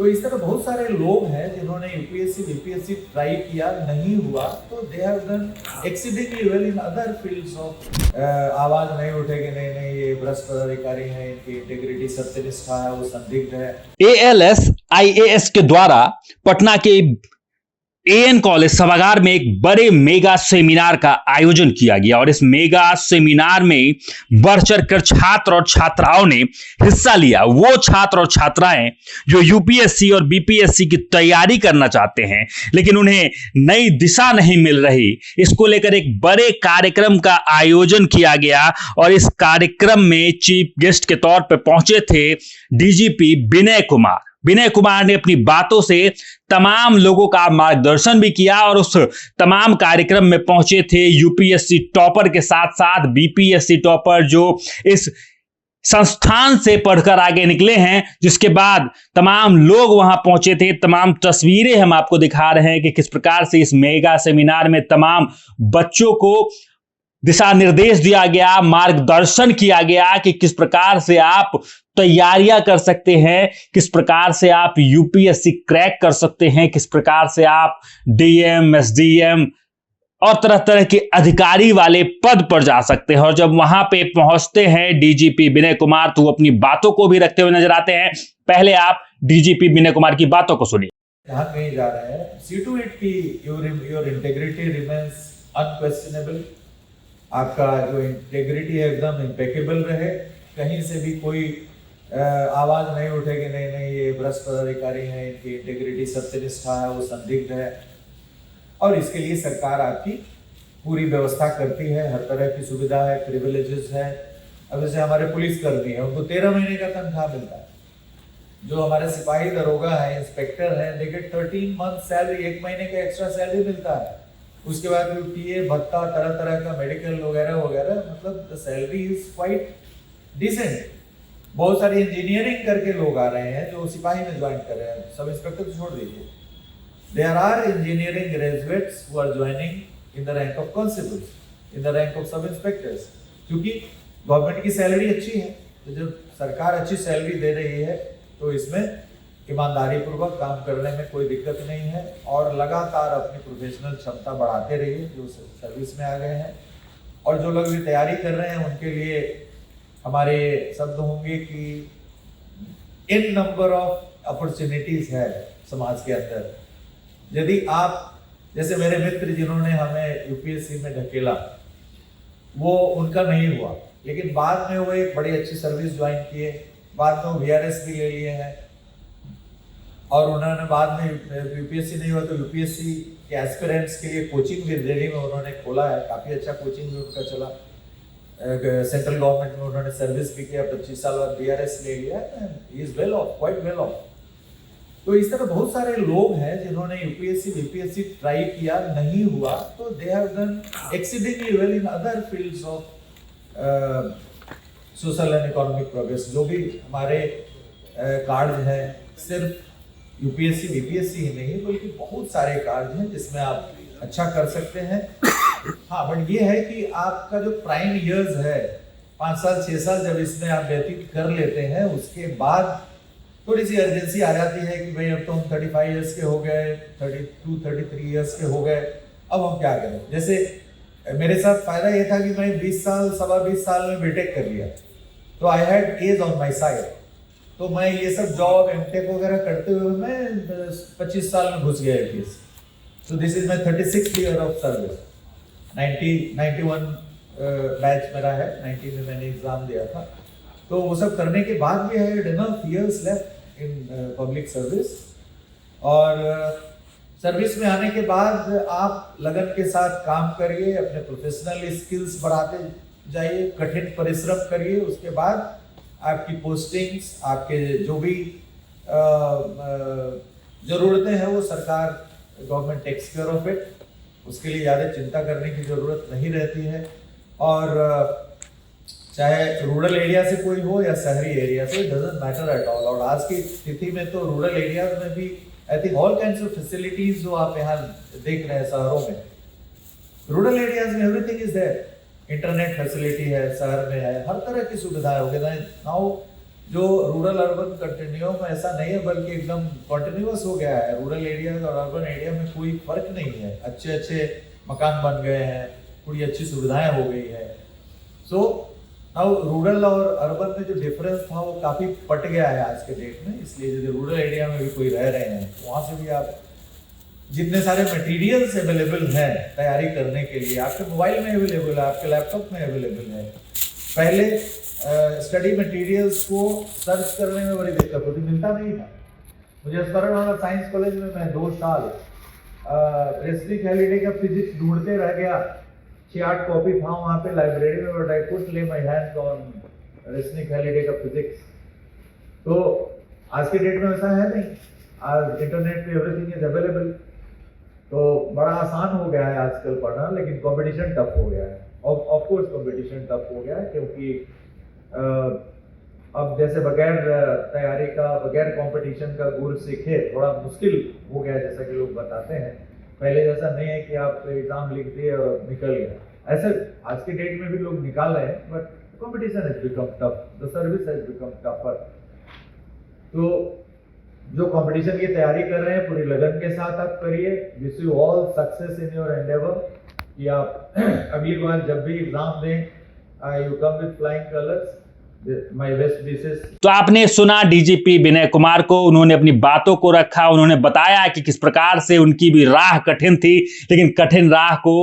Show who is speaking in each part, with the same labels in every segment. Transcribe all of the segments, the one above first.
Speaker 1: तो इस तरह बहुत सारे लोग हैं जिन्होंने यूपीएससी बीपीएससी ट्राई किया, नहीं हुआ, तो they have done accidentally well in other fields of. आवाज नहीं उठेगी, नहीं नहीं ये भ्रष्ट अधिकारी हैं, इनकी इंटीग्रिटी सत्यनिष्ठा है, वो संदिग्ध है।
Speaker 2: ALS IAS के द्वारा पटना के AN कॉलेज सभागार में एक बड़े मेगा सेमिनार का आयोजन किया गया और इस मेगा सेमिनार में बढ़ चढ़कर छात्र और छात्राओं ने हिस्सा लिया। वो छात्र और छात्राएं जो यूपीएससी और बीपीएससी की तैयारी करना चाहते हैं लेकिन उन्हें नई दिशा नहीं मिल रही, इसको लेकर एक बड़े कार्यक्रम का आयोजन किया गया और इस कार्यक्रम में चीफ गेस्ट के तौर पर पहुंचे थे डीजीपी विनय कुमार। विनय कुमार ने अपनी बातों से तमाम लोगों का मार्गदर्शन भी किया और उस तमाम कार्यक्रम में पहुंचे थे यूपीएससी टॉपर के साथ साथ बीपीएससी टॉपर जो इस संस्थान से पढ़कर आगे निकले हैं, जिसके बाद तमाम लोग वहां पहुंचे थे। तमाम तस्वीरें हम आपको दिखा रहे हैं कि किस प्रकार से इस मेगा सेमिनार में तमाम बच्चों को दिशा निर्देश दिया गया, मार्गदर्शन किया गया कि किस प्रकार से आप तैयारियां कर सकते हैं, किस प्रकार से आप यूपीएससी क्रैक कर सकते हैं, किस प्रकार से आप डीएम, एसडीएम और तरह तरह के अधिकारी वाले पद पर जा सकते हैं। और जब वहां पे पहुंचते हैं डीजीपी विनय कुमार तो वो अपनी बातों को भी रखते हुए नजर आते हैं। पहले आप डीजीपी विनय कुमार की बातों को सुनिए।
Speaker 1: यहाँ कहीं जा रहे हैं, सी टू इट की योर इंटेग्रिटी रिमेन्स अनक्वेश्चनेबल। आपका जो इंटेग्रिटी है एकदम इम्पेकेबल रहे, कहीं से भी कोई आवाज नहीं उठेगी, नहीं नहीं ये भ्रष्ट अधिकारी हैं, इनकी इंटेग्रिटी सत्यनिष्ठा है, वो संदिग्ध है। और इसके लिए सरकार आपकी पूरी व्यवस्था करती है, हर तरह की सुविधा है, प्रिविलेजेस है। अब जैसे हमारे पुलिसकर्मी है, उनको 13 महीने का तनख्वाह मिलता है। जो हमारे सिपाही दरोगा है, इंस्पेक्टर है, दे गेट 13 मंथ सैलरी, 1 महीने का एक्स्ट्रा सैलरी मिलता है। उसके बाद टीए भत्ता, तरह तरह का मेडिकल वगैरह वगैरह, मतलब the salary is quite decent. बहुत सारी इंजीनियरिंग करके लोग आ रहे हैं जो सिपाही में ज्वाइन कर रहे हैं, सब इंस्पेक्टर तो छोड़ दीजिए। There are engineering graduates who are joining in the rank of constables, in the rank of sub inspectors. क्योंकि गवर्नमेंट की सैलरी अच्छी है, तो जब सरकार अच्छी सैलरी दे रही है तो इसमें ईमानदारी पूर्वक काम करने में कोई दिक्कत नहीं है और लगातार अपनी प्रोफेशनल क्षमता बढ़ाते रहिए जो सर्विस में आ गए हैं। और जो लोग भी तैयारी कर रहे हैं उनके लिए हमारे शब्द होंगे कि इन नंबर ऑफ अपॉर्चुनिटीज है समाज के अंदर। यदि आप जैसे मेरे मित्र जिन्होंने हमें यूपीएससी में ढकेला, वो उनका नहीं हुआ, लेकिन बाद में वो एक बड़ी अच्छी सर्विस ज्वाइन किए, बाद में वो वीआरएस भी ले लिए हैं और उन्होंने बाद में यूपीएससी नहीं हुआ तो यूपीएससी के एस्पिरेंट्स के लिए कोचिंग भी दिल्ली में उन्होंने खोला है। काफ़ी अच्छा कोचिंग भी उनका चला। सेंट्रल गवर्नमेंट में उन्होंने सर्विस भी किया, 25 साल बाद बीआरएस ले लिया, he is well of, quite well of. तो इस तरह बहुत सारे लोग हैं जिन्होंने यूपीएससी बीपीएससी ट्राई किया, नहीं हुआ, तो they have done accidentally well in other fields of social and economic progress. जो भी हमारे कार्ड हैं, सिर्फ यूपीएससी बीपीएससी ही नहीं बल्कि बहुत सारे कार्ड हैं जिसमें आप अच्छा कर सकते हैं। हाँ, बट ये है कि आपका जो प्राइम ईयर्स है 5 साल 6 साल जब इसमें आप व्यतीत कर लेते हैं, उसके बाद थोड़ी सी अर्जेंसी आ जाती है कि भाई अब तो हम 35 इयर्स के हो गए, 32 33 इयर्स के हो गए, अब हम क्या करें। जैसे मेरे साथ फायदा ये था कि मैं 20 साल 20.25 साल में बीटेक कर लिया, तो I had edge on my side. तो मैं ये सब जॉब एमटेक वगैरह करते हुए मैं 25 साल में घुस गया at least. So this is my 36th year of service. 91 batch मेरा है, 90 में मैंने एग्जाम दिया था। तो वो सब करने के बाद भी I had enough years left in public service. और सर्विस में आने के बाद आप लगन के साथ काम करिए, अपने प्रोफेशनल स्किल्स बढ़ाते जाइए, कठिन परिश्रम करिए। उसके बाद आपकी पोस्टिंग्स, आपके जो भी ज़रूरतें हैं वो सरकार, government takes care of it. उसके लिए ज़्यादा चिंता करने की ज़रूरत नहीं रहती है। और चाहे रूरल एरिया से कोई हो या शहरी एरिया से, it doesn't matter at all. और आज की स्थिति में तो रूरल एरियाज में भी I think all kinds of facilities जो आप यहाँ देख रहे हैं शहरों में, रूरल एरियाज में everything is there. Internet facility है, शहर में है, हर तरह की सुविधाएं हो गई। नाउ जो रूरल अर्बन कंटिन्यूम ऐसा नहीं है, बल्कि एकदम कॉन्टिन्यूस हो गया है। रूरल एरिया और अर्बन एरिया में कोई फर्क नहीं है। अच्छे अच्छे मकान बन गए हैं, थोड़ी अच्छी सुविधाएं हो गई है। सो नाउ रूरल और अर्बन में जो डिफरेंस था वो काफ़ी पट गया है आज के डेट में। इसलिए यदि रूरल एरिया में भी कोई रह रहे हैं तो वहाँ से भी आप जितने सारे मटेरियल्स अवेलेबल हैं तैयारी करने के लिए, आपके मोबाइल में अवेलेबल है, आपके लैपटॉप में अवेलेबल है। पहले स्टडी मटेरियल्स को सर्च करने में बड़ी दिक्कत होती, मिलता नहीं था। मुझे स्मरण होगा साइंस कॉलेज में मैं 2 साल रेस्ट्रिक हॉलीडे का फिजिक्स ढूंढते रह गया। 6-8 कॉपी था वहाँ पे लाइब्रेरी में, बट आई कुड ले माय हैंड्स ऑन रेस्ट्रिक हॉलीडे का फिजिक्स। तो आज के डेट में ऐसा है नहीं, आज इंटरनेट पे एवरीथिंग इज अवेलेबल। तो बड़ा आसान हो गया है आजकल पढ़ना, लेकिन कंपटीशन टफ हो गया है। ऑफ कोर्स कंपटीशन टफ हो गया है, क्योंकि अब जैसे बगैर तैयारी का, बगैर कंपटीशन का गुर सीखे थोड़ा मुश्किल हो गया है, जैसा कि लोग बताते हैं। पहले जैसा नहीं है कि आप एग्जाम लिख दिए और निकल गया। ऐसे आज के डेट में भी लोग निकाल रहे हैं, but competition has become tough, the service has become tougher. तो जो कंपटीशन की तैयारी कर रहे हैं पूरी लगन के साथ आप करिए। Wish you all success in your Endeavour, कि आप अगली बार जब भी एग्जाम दें you come with flying colours. My best wishes.
Speaker 2: तो आपने सुना डीजीपी विनय कुमार को, उन्होंने अपनी बातों को रखा, उन्होंने बताया कि किस प्रकार से उनकी भी राह कठिन थी, लेकिन कठिन राह को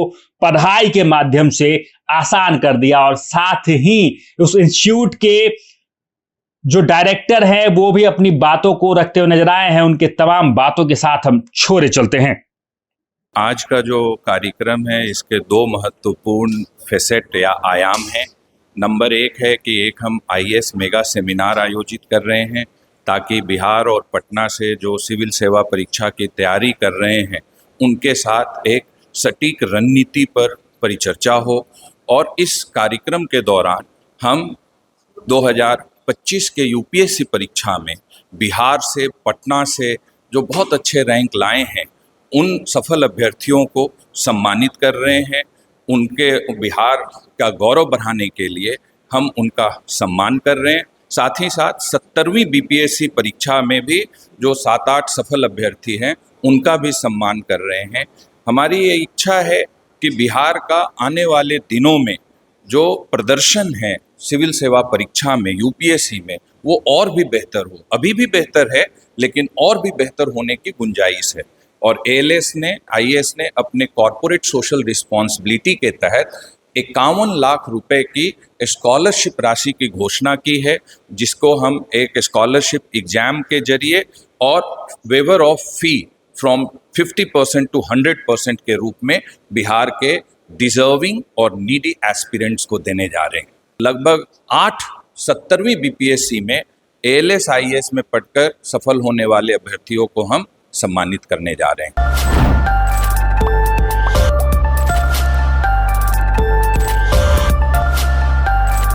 Speaker 2: पढ़ाई के माध्यम से आसान कर दिया। और साथ ही उस इंस्टीट्यूट के जो डायरेक्टर है वो भी अपनी बातों को रखते हुए नजर आए हैं। उनके तमाम बातों के साथ हम छोरे चलते हैं।
Speaker 3: आज का जो कार्यक्रम है इसके 2 महत्वपूर्ण फेसेट या आयाम हैं। नंबर 1 है कि एक हम आईएएस मेगा सेमिनार आयोजित कर रहे हैं, ताकि बिहार और पटना से जो सिविल सेवा परीक्षा की तैयारी कर रहे हैं उनके साथ एक सटीक रणनीति पर परिचर्चा हो। और इस कार्यक्रम के दौरान हम 2025 के यूपीएससी परीक्षा में बिहार से, पटना से जो बहुत अच्छे रैंक लाए हैं उन सफल अभ्यर्थियों को सम्मानित कर रहे हैं। उनके बिहार का गौरव बढ़ाने के लिए हम उनका सम्मान कर रहे हैं। साथ ही साथ 70वीं बीपीएससी परीक्षा में भी जो 7-8 सफल अभ्यर्थी हैं उनका भी सम्मान कर रहे हैं। हमारी ये इच्छा है कि बिहार का आने वाले दिनों में जो प्रदर्शन है सिविल सेवा परीक्षा में, यूपीएससी में, वो और भी बेहतर हो। अभी भी बेहतर है, लेकिन और भी बेहतर होने की गुंजाइश है। और एएलएस ने, आईएएस ने अपने कॉरपोरेट सोशल रिस्पॉन्सिबिलिटी के तहत 51 लाख रुपए की स्कॉलरशिप राशि की घोषणा की है, जिसको हम एक स्कॉलरशिप एग्जाम के जरिए और waiver of fee from 50% to 100% के रूप में बिहार के डिजर्विंग और नीडी एस्पिरेंट्स को देने जा रहे हैं। लगभग 8 70वीं बीपीएससी में एएलएस आईएएस में पढ़कर सफल होने वाले अभ्यर्थियों को हम सम्मानित करने जा रहे हैं।